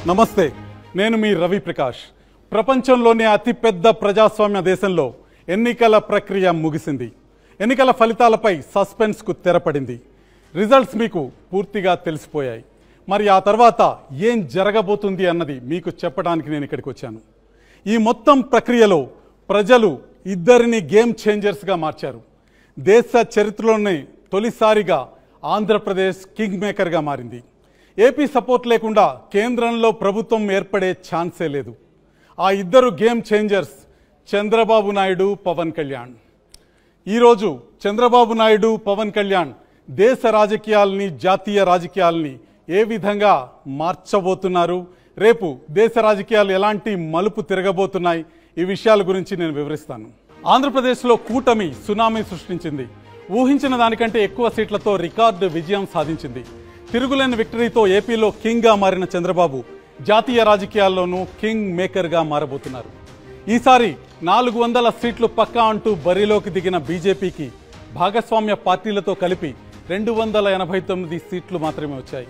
నమస్తే, నేను మీ రవి ప్రకాష్. ప్రపంచంలోనే అతిపెద్ద ప్రజాస్వామ్య దేశంలో ఎన్నికల ప్రక్రియ ముగిసింది. ఎన్నికల ఫలితాలపై సస్పెన్స్కు తెరపడింది. రిజల్ట్స్ మీకు పూర్తిగా తెలిసిపోయాయి. మరి ఆ తర్వాత ఏం జరగబోతుంది అన్నది మీకు చెప్పడానికి నేను ఇక్కడికి వచ్చాను. ఈ మొత్తం ప్రక్రియలో ప్రజలు ఇద్దరిని గేమ్ చేంజర్స్గా మార్చారు. దేశ చరిత్రలోనే తొలిసారిగా ఆంధ్రప్రదేశ్ కింగ్ మేకర్గా మారింది. ఏపీ సపోర్ట్ లేకుండా కేంద్రంలో ప్రభుత్వం ఏర్పడే ఛాన్సే లేదు. ఆ ఇద్దరు గేమ్ చేంజర్స్ చంద్రబాబు నాయుడు, పవన్ కళ్యాణ్. ఈరోజు చంద్రబాబు నాయుడు, పవన్ కళ్యాణ్ దేశ రాజకీయాల్ని, జాతీయ రాజకీయాల్ని ఏ విధంగా మార్చబోతున్నారు, రేపు దేశ రాజకీయాలు ఎలాంటి మలుపు తిరగబోతున్నాయి, ఈ విషయాల గురించి నేను వివరిస్తాను. ఆంధ్రప్రదేశ్లో కూటమి సునామీ సృష్టించింది. ఊహించిన దానికంటే ఎక్కువ సీట్లతో రికార్డు విజయం సాధించింది. తిరుగులేని విక్టరీతో ఏపీలో కింగ్గా మారిన చంద్రబాబు జాతీయ రాజకీయాల్లోనూ కింగ్ మేకర్గా మారబోతున్నారు. ఈసారి 400 సీట్లు పక్కా అంటూ బరిలోకి దిగిన బీజేపీకి భాగస్వామ్య పార్టీలతో కలిపి 289 సీట్లు మాత్రమే వచ్చాయి.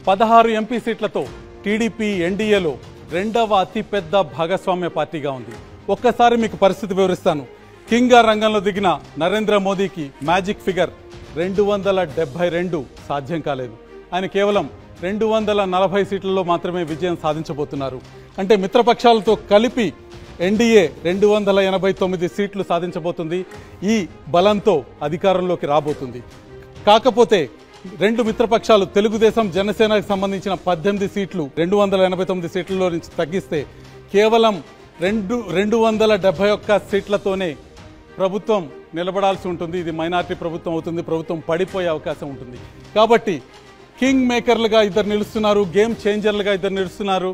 16 ఎంపీ సీట్లతో టీడీపీ ఎన్డీఏలో రెండవ అతిపెద్ద భాగస్వామ్య పార్టీగా ఉంది. ఒక్కసారి మీకు పరిస్థితి వివరిస్తాను. కింగ్గా రంగంలో దిగిన నరేంద్ర మోదీకి మ్యాజిక్ ఫిగర్ 272 సాధ్యం కాలేదు. ఆయన కేవలం 240 సీట్లలో మాత్రమే విజయం సాధించబోతున్నారు. అంటే మిత్రపక్షాలతో కలిపి ఎన్డీఏ 289 సీట్లు సాధించబోతుంది. ఈ బలంతో అధికారంలోకి రాబోతుంది. కాకపోతే రెండు మిత్రపక్షాలు తెలుగుదేశం, జనసేనకు సంబంధించిన 18 సీట్లు 289 సీట్లలో నుంచి తగ్గిస్తే కేవలం 271 సీట్లతోనే ప్రభుత్వం నిలబడాల్సి ఉంటుంది. ఇది మైనారిటీ ప్రభుత్వం అవుతుంది. ప్రభుత్వం పడిపోయే అవకాశం ఉంటుంది. కాబట్టి కింగ్ మేకర్లుగా ఇద్దరు నిలుస్తున్నారు, గేమ్ చేంజర్లుగా ఇద్దరు నిలుస్తున్నారు.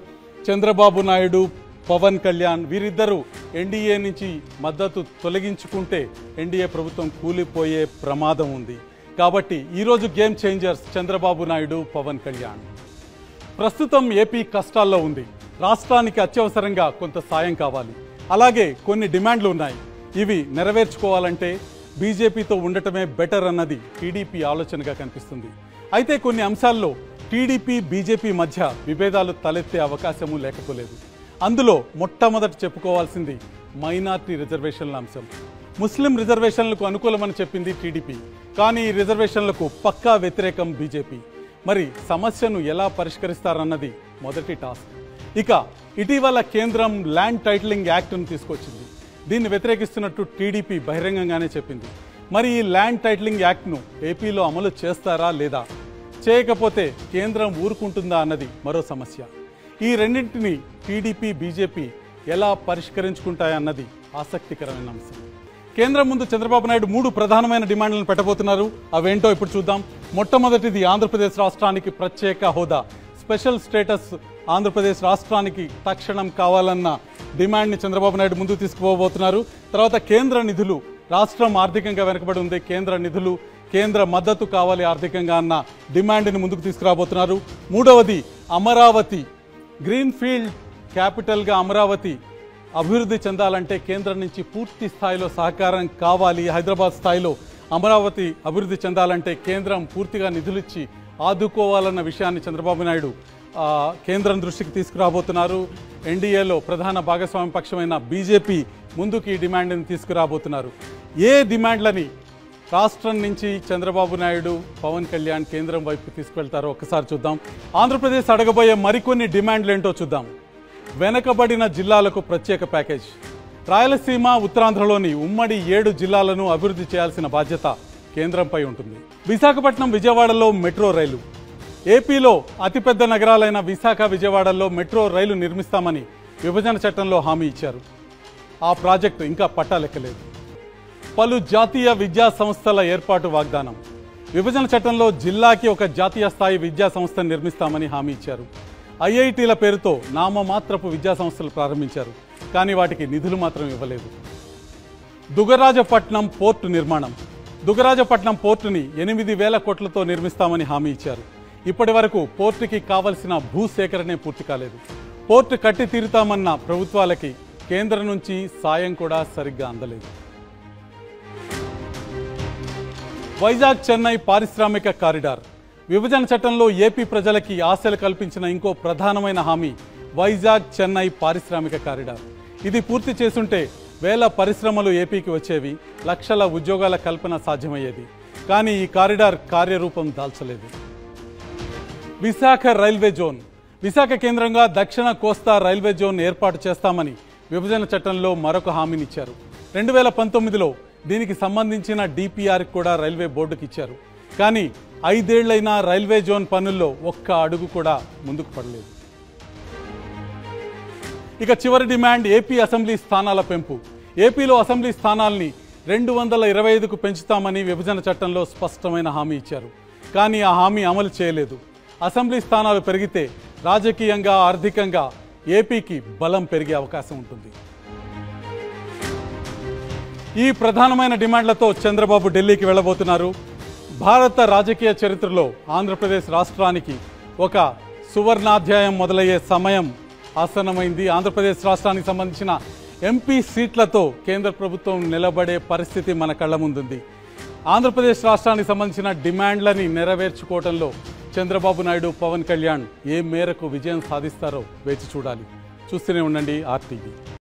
చంద్రబాబు నాయుడు, పవన్ కళ్యాణ్. వీరిద్దరూ ఎన్డీఏ నుంచి మద్దతు తొలగించుకుంటే ఎన్డీఏ ప్రభుత్వం కూలిపోయే ప్రమాదం ఉంది. కాబట్టి ఈరోజు గేమ్ చేంజర్స్ చంద్రబాబు నాయుడు, పవన్ కళ్యాణ్. ప్రస్తుతం ఏపీ కష్టాల్లో ఉంది. రాష్ట్రానికి అత్యవసరంగా కొంత సాయం కావాలి. అలాగే కొన్ని డిమాండ్లు ఉన్నాయి. ఇవి నెరవేర్చుకోవాలంటే బీజేపీతో ఉండటమే బెటర్ అన్నది టీడీపీ ఆలోచనగా కనిపిస్తుంది. అయితే కొన్ని అంశాల్లో టీడీపీ, బీజేపీ మధ్య విభేదాలు తలెత్తే అవకాశము లేకపోలేదు. అందులో మొట్టమొదట చెప్పుకోవాల్సింది మైనార్టీ రిజర్వేషన్ల అంశం. ముస్లిం రిజర్వేషన్లకు అనుకూలమని చెప్పింది టీడీపీ, కానీ ఈ రిజర్వేషన్లకు పక్కా వ్యతిరేకం బీజేపీ. మరి సమస్యను ఎలా పరిష్కరిస్తారన్నది మొదటి టాస్క్. ఇక ఇటీవల కేంద్రం ల్యాండ్ టైటిలింగ్ యాక్ట్ను తీసుకొచ్చింది. దీన్ని వ్యతిరేకిస్తున్నట్టు టీడీపీ బహిరంగంగానే చెప్పింది. మరి ఈ ల్యాండ్ టైటిలింగ్ యాక్ట్ను ఏపీలో అమలు చేస్తారా లేదా, చేయకపోతే కేంద్రం ఊరుకుంటుందా అన్నది మరో సమస్య. ఈ రెండింటిని టీడీపీ, బీజేపీ ఎలా పరిష్కరించుకుంటాయన్నది ఆసక్తికరమైన అంశం. కేంద్రం ముందు చంద్రబాబు నాయుడు 3 ప్రధానమైన డిమాండ్లను పెట్టబోతున్నారు. అవేంటో ఇప్పుడు చూద్దాం. మొట్టమొదటిది ఆంధ్రప్రదేశ్ రాష్ట్రానికి ప్రత్యేక హోదా, స్పెషల్ స్టేటస్ ఆంధ్రప్రదేశ్ రాష్ట్రానికి తక్షణం కావాలన్న డిమాండ్ని చంద్రబాబు నాయుడు ముందుకు తీసుకుపోబోతున్నారు. తర్వాత కేంద్ర నిధులు, రాష్ట్రం ఆర్థికంగా వెనుకబడి ఉంది, కేంద్ర నిధులు, కేంద్ర మద్దతు కావాలి ఆర్థికంగా అన్న డిమాండ్ని ముందుకు తీసుకురాబోతున్నారు. మూడవది అమరావతి, గ్రీన్ఫీల్డ్ క్యాపిటల్గా అమరావతి అభివృద్ధి చెందాలంటే కేంద్రం నుంచి పూర్తి స్థాయిలో సహకారం కావాలి. హైదరాబాద్ స్థాయిలో అమరావతి అభివృద్ధి చెందాలంటే కేంద్రం పూర్తిగా నిధులిచ్చి ఆదుకోవాలన్న విషయాన్ని చంద్రబాబు నాయుడు కేంద్రం దృష్టికి తీసుకురాబోతున్నారు. ఎన్డీఏలో ప్రధాన భాగస్వామ్య పక్షమైన బీజేపీ ముందుకు ఈ డిమాండ్ని తీసుకురాబోతున్నారు. ఏ డిమాండ్లని రాష్ట్రం నుంచి చంద్రబాబు నాయుడు, పవన్ కళ్యాణ్ కేంద్రం వైపు తీసుకువెళ్తారో ఒక్కసారి చూద్దాం. ఆంధ్రప్రదేశ్ అడగబోయే మరికొన్ని డిమాండ్లు ఏంటో చూద్దాం. వెనకబడిన జిల్లాలకు ప్రత్యేక ప్యాకేజ్. రాయలసీమ, ఉత్తరాంధ్రలోని ఉమ్మడి 7 జిల్లాలను అభివృద్ధి చేయాల్సిన బాధ్యత కేంద్రంపై ఉంటుంది. విశాఖపట్నం, విజయవాడలో మెట్రో రైలు. ఏపీలో అతిపెద్ద నగరాలైన విశాఖ, విజయవాడల్లో మెట్రో రైలు నిర్మిస్తామని విభజన చట్టంలో హామీ ఇచ్చారు. ఆ ప్రాజెక్టు ఇంకా పట్టాలెక్కలేదు. పలు జాతీయ విద్యా సంస్థల ఏర్పాటు వాగ్దానం. విభజన చట్టంలో జిల్లాకి ఒక జాతీయ స్థాయి విద్యా సంస్థను నిర్మిస్తామని హామీ ఇచ్చారు. ఐఐటీల పేరుతో నామమాత్రపు విద్యా సంస్థలు ప్రారంభించారు, కానీ వాటికి నిధులు మాత్రం ఇవ్వలేదు. దుగరాజపట్నం పోర్టు నిర్మాణం. దుగరాజపట్నం పోర్టుని 8,000 కోట్లతో నిర్మిస్తామని హామీ ఇచ్చారు. ఇప్పటి వరకు పోర్టుకి కావలసిన భూసేకరణే పూర్తి కాలేదు. పోర్టు కట్టి తీరుతామన్న ప్రభుత్వాలకి కేంద్రం నుంచి సాయం కూడా సరిగ్గా అందలేదు. వైజాగ్ చెన్నై పారిశ్రామిక కారిడార్. విభజన చట్టంలో ఏపీ ప్రజలకి ఆశలు కల్పించిన ఇంకో ప్రధానమైన హామీ వైజాగ్ చెన్నై పారిశ్రామిక కారిడార్. ఇది పూర్తి చేసుంటే వేల పరిశ్రమలు ఏపీకి వచ్చేవి, లక్షల ఉద్యోగాల కల్పన సాధ్యమయ్యేది. కానీ ఈ కారిడార్ కార్యరూపం దాల్చలేదు. Visakha railway zone. విశాఖ కేంద్రంగా దక్షిణ కోస్తా రైల్వే జోన్ ఏర్పాటు చేస్తామని విభజన చట్టంలో మరొక హామీనిచ్చారు. 2019లో దీనికి సంబంధించిన డిపిఆర్ కూడా రైల్వే బోర్డుకి ఇచ్చారు. కానీ 5 ఏళ్లైనా రైల్వే జోన్ పనుల్లో ఒక్క అడుగు కూడా ముందుకు పడలేదు. ఇక చివరి డిమాండ్ ఏపీ అసెంబ్లీ స్థానాల పెంపు. ఏపీలో అసెంబ్లీ స్థానాల్ని 225కు పెంచుతామని విభజన చట్టంలో స్పష్టమైన హామీ ఇచ్చారు. కానీ ఆ హామీ అమలు చేయలేదు. అసెంబ్లీ స్థానాలు పెరిగితే రాజకీయంగా, ఆర్థికంగా ఏపీకి బలం పెరిగే అవకాశం ఉంటుంది. ఈ ప్రధానమైన డిమాండ్లతో చంద్రబాబు ఢిల్లీకి వెళ్ళబోతున్నారు. భారత రాజకీయ చరిత్రలో ఆంధ్రప్రదేశ్ రాష్ట్రానికి ఒక సువర్ణాధ్యాయం మొదలయ్యే సమయం ఆసన్నమైంది. ఆంధ్రప్రదేశ్ రాష్ట్రానికి సంబంధించిన ఎంపీ సీట్లతో కేంద్ర ప్రభుత్వం నిలబడే పరిస్థితి మన కళ్ళ ముందుంది. ఆంధ్రప్రదేశ్ రాష్ట్రానికి సంబంధించిన డిమాండ్లని నెరవేర్చుకోవడంలో చంద్రబాబు నాయుడు, పవన్ కళ్యాణ్ ఏ మేరకు విజయం సాధిస్తారో వేచి చూడాలి. చూస్తూనే ఉండండి RTV.